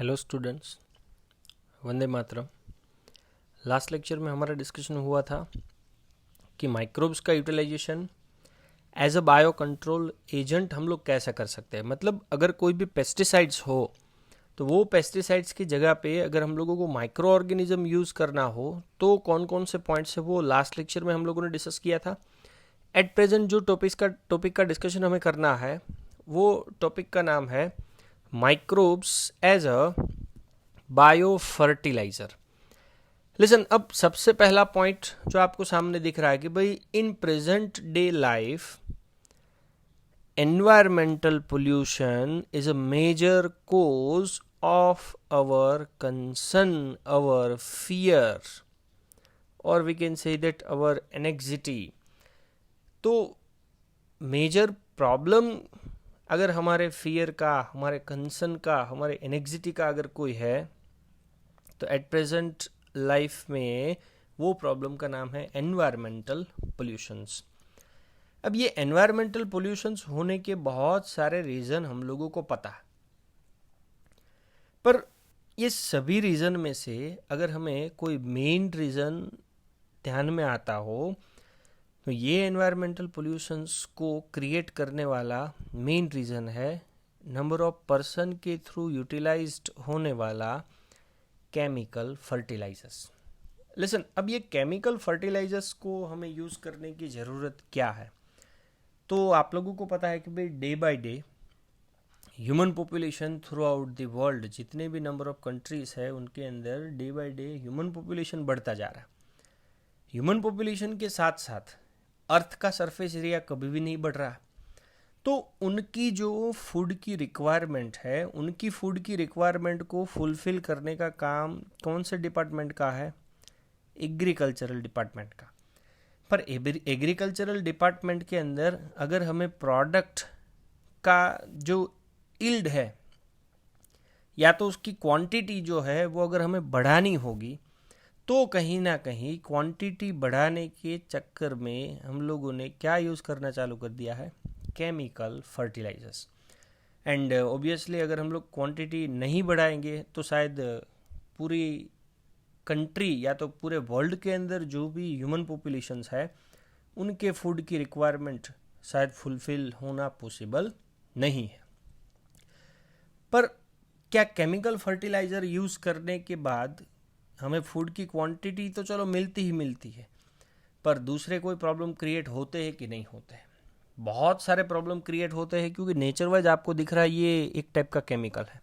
Hello students, Vande Mataram. Last lecture में हमारा discussion हुआ था कि माइक्रोब्स का utilisation as a bio control agent हम लोग कैसे कर सकते हैं। मतलब अगर कोई भी पेस्टिसाइड्स हो तो वो पेस्टिसाइड्स की जगह पे अगर हम लोगों को माइक्रो ऑर्गेनिज्म यूज़ करना हो तो कौन कौन से पॉइंट्स है वो लास्ट लेक्चर में हम लोगों ने डिस्कस किया था। एट प्रेजेंट जो टॉपिक का डिस्कशन हमें करना है वो टॉपिक का नाम है microbes as a bio fertiliser. Listen, अब सबसे पहला पॉइंट जो आपको सामने दिख रहा है कि भाई in present day life environmental pollution is a major cause of our concern, our fear, और we can say that our anxiety. तो मेजर प्रॉब्लम अगर हमारे फियर का, हमारे कंसर्न का, हमारे एनेक्सिटी का अगर कोई है तो एट प्रेजेंट लाइफ में वो प्रॉब्लम का नाम है एनवायरमेंटल पोल्यूशंस। अब ये एनवायरमेंटल पोल्यूशंस होने के बहुत सारे रीज़न हम लोगों को पता है, पर ये सभी रीज़न में से अगर हमें कोई मेन रीज़न ध्यान में आता हो तो ये एनवायरमेंटल पोल्यूशंस को क्रिएट करने वाला मेन रीज़न है नंबर ऑफ पर्सन के थ्रू यूटिलाइज्ड होने वाला केमिकल फर्टिलाइजर्स। लिसन, अब ये केमिकल फर्टिलाइजर्स को हमें यूज़ करने की ज़रूरत क्या है। तो आप लोगों को पता है कि भाई day by day human population through out the world, जितने भी नंबर ऑफ कंट्रीज़ है उनके अंदर day by day human population बढ़ता जा रहा है। ह्यूमन पॉपुलेशन के साथ साथ अर्थ का सरफेस एरिया कभी भी नहीं बढ़ रहा। तो उनकी जो फूड की रिक्वायरमेंट है, उनकी फूड की रिक्वायरमेंट को फुलफिल करने का काम कौन से डिपार्टमेंट का है? एग्रीकल्चरल डिपार्टमेंट का। पर एग्रीकल्चरल डिपार्टमेंट के अंदर अगर हमें प्रोडक्ट का जो यील्ड है या तो उसकी क्वांटिटी जो है वो अगर हमें बढ़ानी होगी तो कहीं ना कहीं क्वांटिटी बढ़ाने के चक्कर में हम लोगों ने क्या यूज़ करना चालू कर दिया है? Chemical fertilisers. एंड ऑब्वियसली अगर हम लोग क्वांटिटी नहीं बढ़ाएंगे तो शायद पूरी कंट्री या तो पूरे वर्ल्ड के अंदर जो भी ह्यूमन पॉपुलेशंस है उनके फूड की रिक्वायरमेंट शायद फुलफिल होना पॉसिबल नहीं है। पर क्या केमिकल फर्टिलाइज़र यूज़ करने के बाद हमें फूड की क्वांटिटी तो चलो मिलती ही मिलती है, पर दूसरे कोई प्रॉब्लम क्रिएट होते हैं कि नहीं होते हैं? बहुत सारे प्रॉब्लम क्रिएट होते हैं, क्योंकि नेचर वाइज आपको दिख रहा है ये एक टाइप का केमिकल है।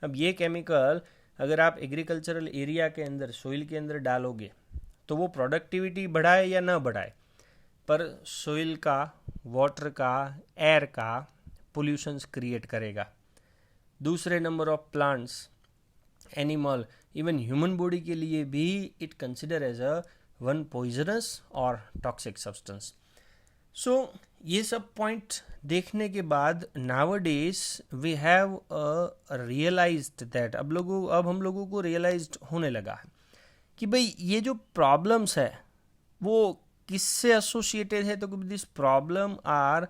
अब ये केमिकल अगर आप एग्रीकल्चरल एरिया के अंदर, सोइल के अंदर डालोगे तो वो प्रोडक्टिविटी बढ़ाए या ना बढ़ाए, पर सोइल का, वाटर का, एयर का पोल्यूशंस क्रिएट करेगा। दूसरे number of plants, animal, even human body के लिए भी it consider as a one poisonous और टॉक्सिक सब्सटेंस। सो ये सब पॉइंट देखने के बाद nowadays we have realised that, अब हम लोगों को रियलाइज्ड होने लगा है कि भाई ये जो प्रॉब्लम्स है वो किससे एसोसिएटेड है। तो this problem are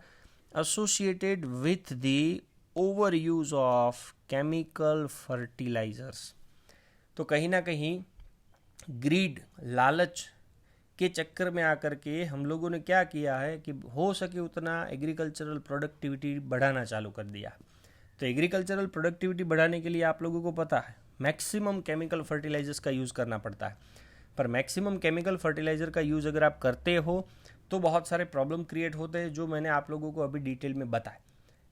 associated with the over use of chemical fertilisers. तो कहीं ना कहीं ग्रीड, लालच के चक्कर में आकर के हम लोगों ने क्या किया है कि हो सके उतना एग्रीकल्चरल प्रोडक्टिविटी बढ़ाना चालू कर दिया। तो एग्रीकल्चरल प्रोडक्टिविटी बढ़ाने के लिए आप लोगों को पता है मैक्सिमम केमिकल फर्टिलाइजर्स का यूज़ करना पड़ता है। पर मैक्सिमम केमिकल फर्टिलाइज़र का यूज़ अगर आप करते हो तो बहुत सारे प्रॉब्लम क्रिएट होते हैं, जो मैंने आप लोगों को अभी डिटेल में बताया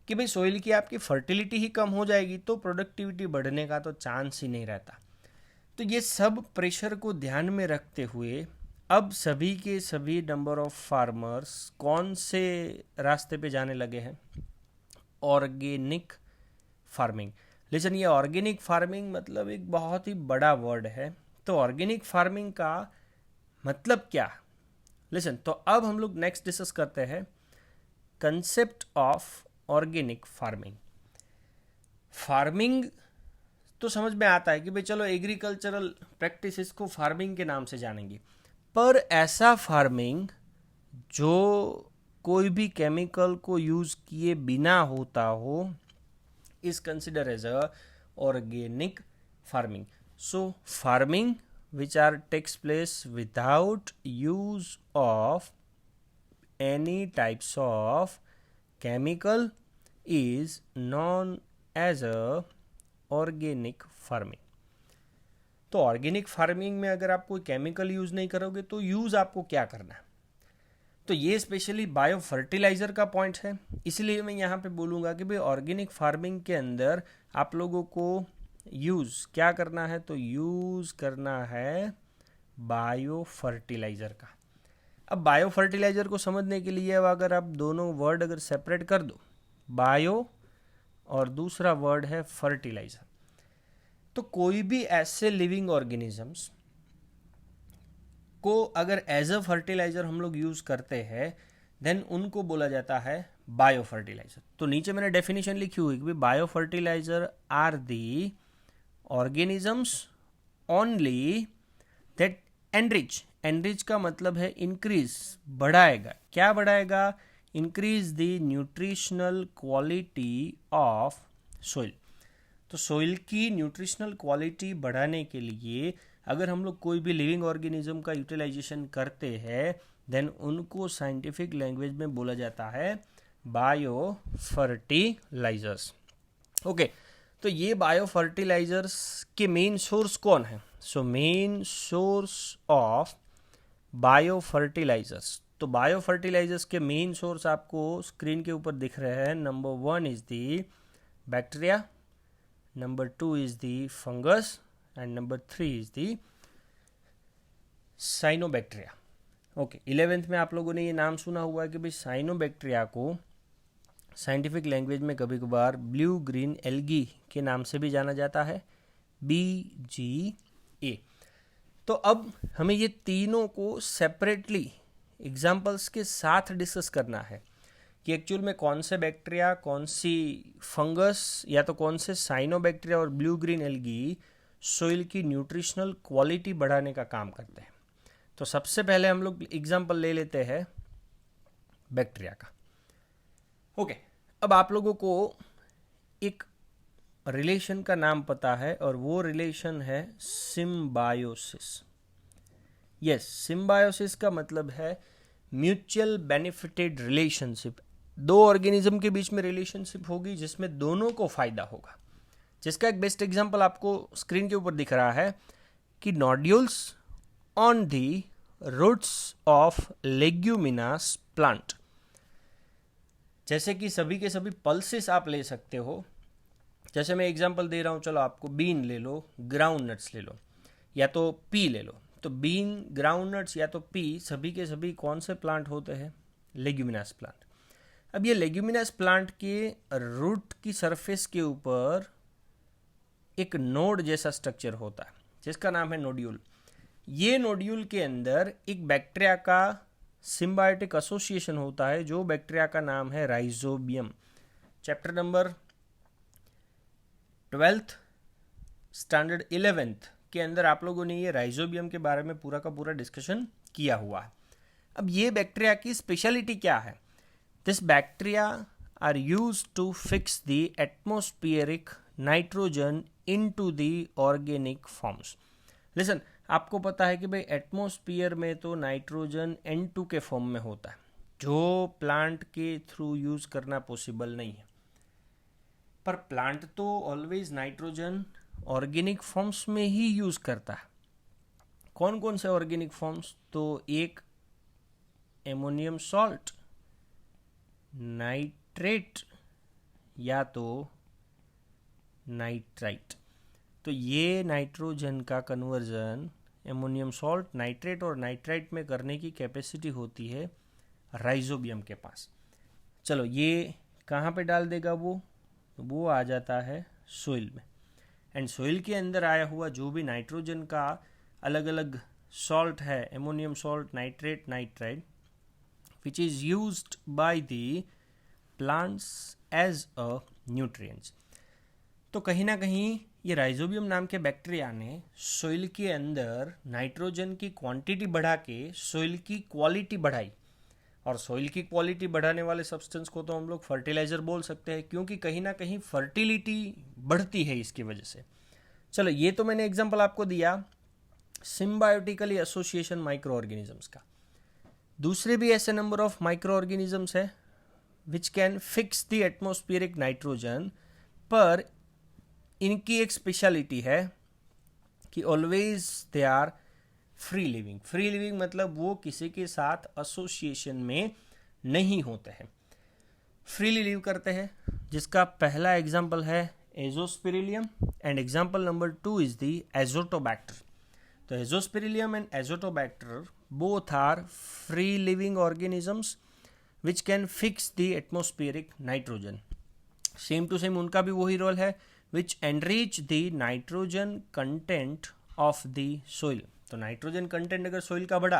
कि भाई सोइल की आपकी फर्टिलिटी ही कम हो जाएगी तो प्रोडक्टिविटी बढ़ने का तो चांस ही नहीं रहता। तो ये सब प्रेशर को ध्यान में रखते हुए अब सभी के सभी नंबर ऑफ फार्मर्स कौन से रास्ते पे जाने लगे हैं? Organic farming. लेकिन ये ऑर्गेनिक फार्मिंग मतलब एक बहुत ही बड़ा वर्ड है। तो ऑर्गेनिक फार्मिंग का मतलब क्या? लिसन, तो अब हम लोग नेक्स्ट डिस्कस करते हैं concept of organic farming. Farming तो समझ में आता है कि भाई चलो एग्रीकल्चरल प्रैक्टिसेस को फार्मिंग के नाम से जानेंगे, पर ऐसा फार्मिंग जो कोई भी केमिकल को यूज़ किए बिना होता हो is consider as a organic farming. So farming which are takes place without use of any types of chemical is known as a organic farming. तो ऑर्गेनिक फार्मिंग में अगर आप कोई केमिकल यूज़ नहीं करोगे तो यूज़ आपको क्या करना है? तो ये स्पेशली बायो फर्टिलाइज़र का पॉइंट है, इसलिए मैं यहाँ पे बोलूँगा कि भाई ऑर्गेनिक फार्मिंग के अंदर आप लोगों को यूज़ क्या करना है? तो यूज़ करना है बायो फर्टिलाइज़र का। अब बायो फर्टिलाइज़र को समझने के लिए अब अगर आप दोनों वर्ड अगर सेपरेट कर दो, बायो और दूसरा वर्ड है फर्टिलाइज़र, तो कोई भी ऐसे लिविंग ऑर्गेनिजम्स को अगर एज अ फर्टिलाइज़र हम लोग यूज़ करते हैं देन उनको बोला जाता है बायो फर्टिलाइज़र। तो नीचे मैंने डेफिनेशन लिखी हुई कि bio fertiliser are the organisms only that enrich का मतलब है इंक्रीज, बढ़ाएगा। क्या बढ़ाएगा? Increase the nutritional quality of soil. तो सोइल की न्यूट्रिशनल क्वालिटी बढ़ाने के लिए अगर हम लोग कोई भी लिविंग ऑर्गेनिज्म का यूटिलाइजेशन करते हैं देन उनको साइंटिफिक लैंग्वेज में बोला जाता है बायो फर्टिलाइजर्स। ओके, तो ये बायो फर्टिलाइजर्स के मेन सोर्स कौन है? So main source of bio fertilisers, तो बायो फर्टिलाइजर्स के मेन सोर्स आपको स्क्रीन के ऊपर दिख रहे हैं। Number 1 is the bacteria, number 2 is the fungus and number 3 is the cyanobacteria. Okay, 11th में आप लोगों ने ये नाम सुना हुआ है कि भाई साइनोबैक्टीरिया को साइंटिफिक लैंग्वेज में कभी कभार ब्लू ग्रीन एल्गी के नाम से भी जाना जाता है, BGA। तो अब हमें ये तीनों को सेपरेटली एग्जाम्पल्स के साथ डिस्कस करना है कि एक्चुअल में कौन से बैक्टीरिया, कौन सी फंगस या तो कौन से साइनोबैक्टीरिया और ब्लू ग्रीन एल्गी सोइल की न्यूट्रिशनल क्वालिटी बढ़ाने का काम करते हैं। तो सबसे पहले हम लोग एग्जाम्पल ले लेते हैं बैक्टीरिया का। ओके, अब आप लोगों को एक रिलेशन का नाम पता है और वो रिलेशन है सिम्बायोसिस। यस, सिम्बायोसिस का मतलब है म्यूचुअल बेनिफिटेड रिलेशनशिप। दो ऑर्गेनिज्म के बीच में रिलेशनशिप होगी जिसमें दोनों को फायदा होगा, जिसका एक बेस्ट एग्जांपल आपको स्क्रीन के ऊपर दिख रहा है कि nodules on the roots of leguminous plant. जैसे कि सभी के सभी पल्सेस आप ले सकते हो। जैसे मैं एग्जांपल दे रहा हूँ, चलो आपको बीन ले लो, ग्राउंड नट्स ले लो, या तो पी ले लो। तो बीन, ग्राउंड नट्स या तो पी, सभी के सभी कौन से प्लांट होते हैं? Leguminous plant. अब ये लेग्यूमिनस प्लांट के रूट की सरफेस के ऊपर एक नोड जैसा स्ट्रक्चर होता है जिसका नाम है नोड्यूल। ये नोड्यूल के अंदर एक बैक्टीरिया का सिम्बायोटिक एसोसिएशन होता है जो बैक्टीरिया का नाम है rhizobium. Chapter number 12th standard 11th के अंदर आप लोगों ने ये राइजोबियम के बारे में पूरा का पूरा डिस्कशन किया हुआ है। अब ये बैक्टीरिया की स्पेशलिटी क्या है? This bacteria are used to fix the atmospheric nitrogen into the organic forms. Listen, आपको पता है कि भाई एटमॉस्फेयर में तो नाइट्रोजन N2 के फॉर्म में होता है जो प्लांट के थ्रू यूज करना पॉसिबल नहीं है, पर प्लांट तो ऑलवेज नाइट्रोजन ऑर्गेनिक फॉर्म्स में ही यूज करता है। कौन कौन से ऑर्गेनिक फॉर्म्स? तो एक एमोनियम सॉल्ट, नाइट्रेट या तो नाइट्राइट। तो ये नाइट्रोजन का कन्वर्जन एमोनियम सॉल्ट, नाइट्रेट और नाइट्राइट में करने की कैपेसिटी होती है राइजोबियम के पास। चलो, ये कहाँ पे डाल देगा वो आ जाता है सोइल में। एंड सोइल के अंदर आया हुआ जो भी नाइट्रोजन का अलग अलग सॉल्ट है, ammonium salt, nitrate, nitrite, which is used by the plants as a nutrients. तो कहीं ना कहीं ये राइजोबियम नाम के बैक्टीरिया ने सोइल के अंदर नाइट्रोजन की क्वांटिटी बढ़ा के सोइल की क्वालिटी बढ़ाई। और सॉइल की क्वालिटी बढ़ाने वाले सब्सटेंस को तो हम लोग फर्टिलाइजर बोल सकते हैं, क्योंकि कहीं ना कहीं फर्टिलिटी बढ़ती है इसकी वजह से। चलो, ये तो मैंने एग्जांपल आपको दिया सिम्बायोटिकली एसोसिएशन माइक्रो ऑर्गेनिजम्स का। दूसरे भी ऐसे नंबर ऑफ माइक्रो ऑर्गेनिजम्स है which can fix the atmospheric nitrogen, पर इनकी एक स्पेशलिटी है कि always they are free living. Free living मतलब वो किसी के साथ एसोसिएशन में नहीं होते हैं, फ्रीली लिव करते हैं, जिसका पहला एग्जाम्पल है azospirillum and example number 2 is the azotobacter. तो azospirillum and azotobacter both are free living organisms which can fix the atmospheric nitrogen. Same to same उनका भी वही रोल है, which enrich the nitrogen content of the soil. तो nitrogen content अगर soil का बढ़ा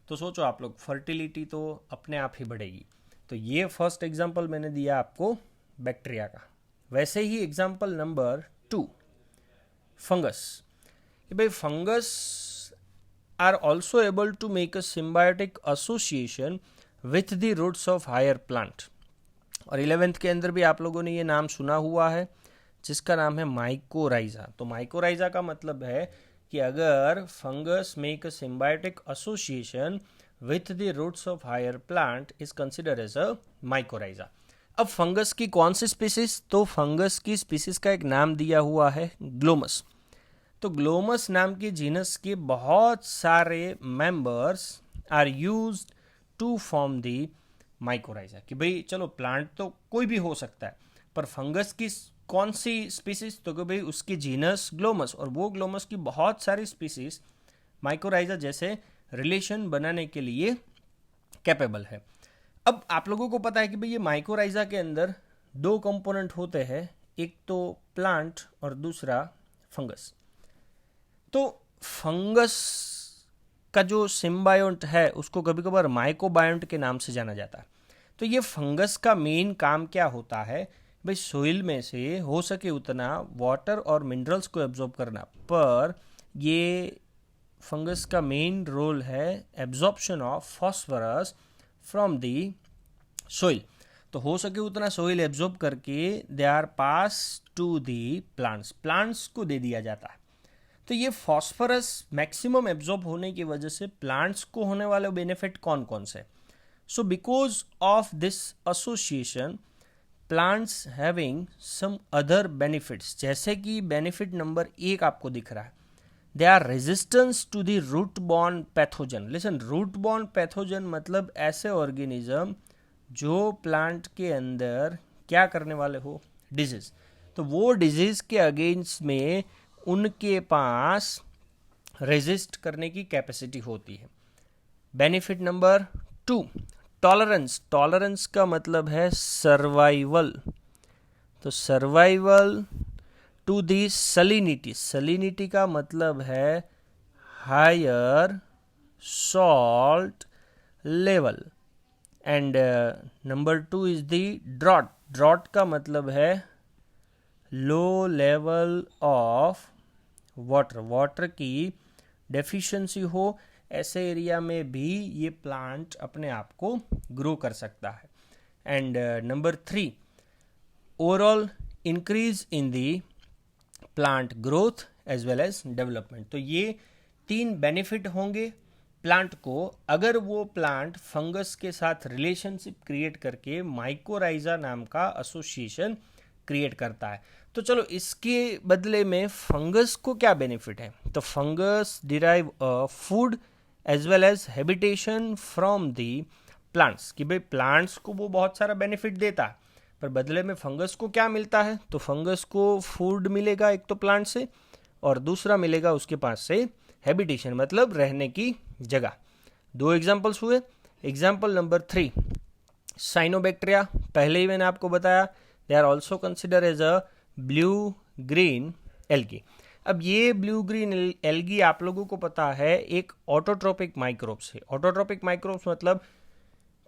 तो सोचो आप लोग, फर्टिलिटी तो अपने आप ही बढ़ेगी। तो ये फर्स्ट एग्जाम्पल मैंने दिया आपको बैक्टीरिया का। वैसे ही एग्जाम्पल नंबर 2 फंगस। भाई fungus are also able to make a symbiotic association with the roots of higher plant. और 11th के अंदर भी आप लोगों ने ये नाम सुना हुआ है, जिसका नाम है माइकोराइजा। तो माइकोराइजा का मतलब है कि अगर fungus make a symbiotic association with the roots of higher plant is consider as a mycorrhiza. अब फंगस की कौन सी स्पीसीज? तो फंगस की स्पीसीज का एक नाम दिया हुआ है ग्लोमस। तो ग्लोमस नाम के जीनस के बहुत सारे members are used to form the mycorrhiza. कि भाई चलो, प्लांट तो कोई भी हो सकता है, पर फंगस की कौन सी स्पीसीज? तो कि भाई उसकी जीनस ग्लोमस, और वो ग्लोमस की बहुत सारी स्पीसीज माइकोराइजा जैसे रिलेशन बनाने के लिए कैपेबल है। अब आप लोगों को पता है कि भाई ये माइकोराइजा के अंदर 2 कंपोनेंट होते हैं, एक तो प्लांट और दूसरा फंगस। तो फंगस का जो सिम्बायोंट है उसको कभी कभार माइकोबायोंट के नाम से जाना जाता है। तो ये फंगस का मेन काम क्या होता है? भाई सोइल में से हो सके उतना वाटर और मिनरल्स को एब्जॉर्ब करना, पर ये फंगस का मेन रोल है absorption of phosphorus from the soil. तो हो सके उतना सोइल एब्जॉर्ब करके they are pass to the plants को दे दिया जाता है। तो ये फॉस्फोरस मैक्सिमम एब्जॉर्ब होने की वजह से प्लांट्स को होने वाले बेनिफिट कौन कौन से? So because of this association plants having some other benefits, जैसे कि बेनिफिट नंबर 1 आपको दिख रहा है, they are resistance to the root borne pathogen. Listen, root borne pathogen मतलब ऐसे ऑर्गेनिज्म जो प्लांट के अंदर क्या करने वाले हो? डिजीज। तो वो डिजीज के अगेंस्ट में उनके पास रेजिस्ट करने की कैपेसिटी होती है। Benefit number 2 tolerance. टॉलरेंस का मतलब है सर्वाइवल। तो सर्वाइवल टू दी सलिनिटी। सलिनिटी का मतलब है higher salt level. And number 2 is the drought. Drought का मतलब है low level of water. Water की डेफिशिएंसी हो ऐसे एरिया में भी ये प्लांट अपने आप को ग्रो कर सकता है। And number 3 overall increase in the plant growth as well as development. तो ये 3 बेनिफिट होंगे प्लांट को अगर वो प्लांट फंगस के साथ रिलेशनशिप क्रिएट करके माइकोराइजा नाम का एसोसिएशन क्रिएट करता है। तो चलो, इसके बदले में फंगस को क्या बेनिफिट है? तो fungus derive food as well as habitation from the plants. कि भाई प्लांट्स को वो बहुत सारा बेनिफिट देता है, पर बदले में फंगस को क्या मिलता है? तो फंगस को फूड मिलेगा एक तो प्लांट से, और दूसरा मिलेगा उसके पास से हैबिटेशन मतलब रहने की जगह। 2 एग्जाम्पल्स हुए। Example number 3 cyanobacteria. पहले ही मैंने आपको बताया they are also consider as a blue green algae. अब ये ब्लू ग्रीन एल्गी आप लोगों को पता है एक ऑटोट्रोपिक माइक्रोब्स है। ऑटोट्रोपिक माइक्रोब्स मतलब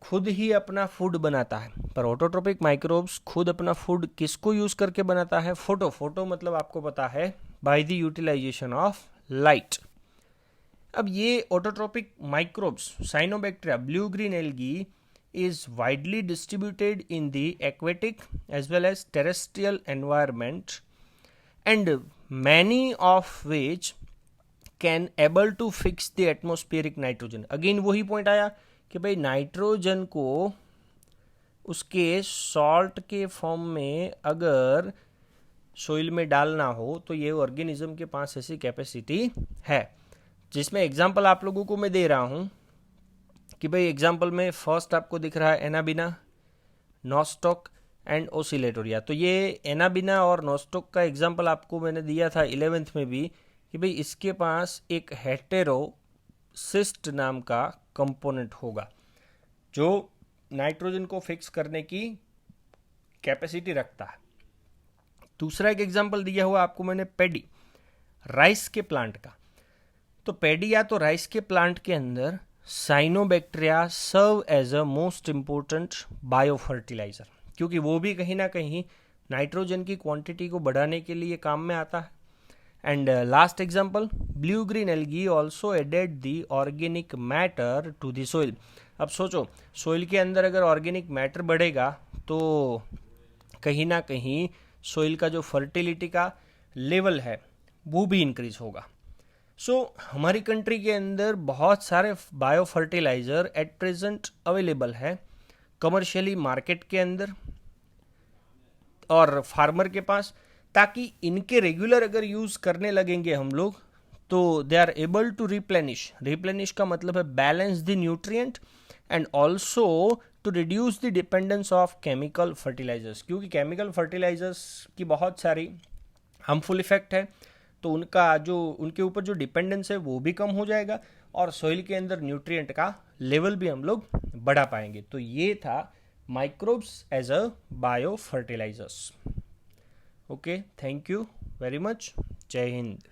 खुद ही अपना फूड बनाता है, पर ऑटोट्रोपिक माइक्रोब्स खुद अपना फूड किसको यूज करके बनाता है? फोटो मतलब आपको पता है by the utilisation of light. अब ये autotrophic microbes cyanobacteria blue green algae is widely distributed in the aquatic as well as terrestrial environment, and many of which can able to fix the atmospheric nitrogen. Again वही point आया कि भाई nitrogen को उसके salt के form में अगर soil में डालना हो तो ये ऑर्गेनिज्म के पास ऐसी कैपेसिटी है, जिसमें एग्जांपल आप लोगों को मैं दे रहा हूँ कि भाई एग्जांपल में फर्स्ट आपको दिख रहा है एनाबिना, नॉस्टॉक एंड ओसिलेटोरिया। तो ये एनाबिना और नॉस्टॉक का एग्जांपल आपको मैंने दिया था 11th में भी कि भाई इसके पास एक हेटेरोसिस्ट नाम का कंपोनेंट होगा जो नाइट्रोजन को फिक्स करने की कैपेसिटी रखता है। दूसरा एक एग्जांपल दिया हुआ आपको मैंने पेडी, राइस के प्लांट का। तो पेडी या तो राइस के प्लांट के अंदर cyanobacteria serve as a most important bio fertiliser, क्योंकि वो भी कहीं ना कहीं नाइट्रोजन की क्वांटिटी को बढ़ाने के लिए काम में आता है। And last example, blue green algae also added the organic matter to the soil. अब सोचो, सोइल के अंदर अगर ऑर्गेनिक मैटर बढ़ेगा तो कहीं ना कहीं सोइल का जो फर्टिलिटी का लेवल है वो भी इंक्रीज होगा। हमारी कंट्री के अंदर बहुत सारे bio fertiliser at present available है कमर्शियली मार्केट के अंदर और फार्मर के पास, ताकि इनके रेगुलर अगर यूज करने लगेंगे हम लोग तो they are able to replenish का मतलब है balance the nutrient and also to reduce the dependence of chemical fertilisers, क्योंकि केमिकल फर्टिलाइजर्स की बहुत सारी हार्मफुल इफेक्ट है। तो उनके ऊपर जो डिपेंडेंस है वो भी कम हो जाएगा और सॉइल के अंदर न्यूट्रिएंट का लेवल भी हम लोग बढ़ा पाएंगे। तो ये था microbes as a bio fertilisers. Okay, thank you very much. जय हिंद।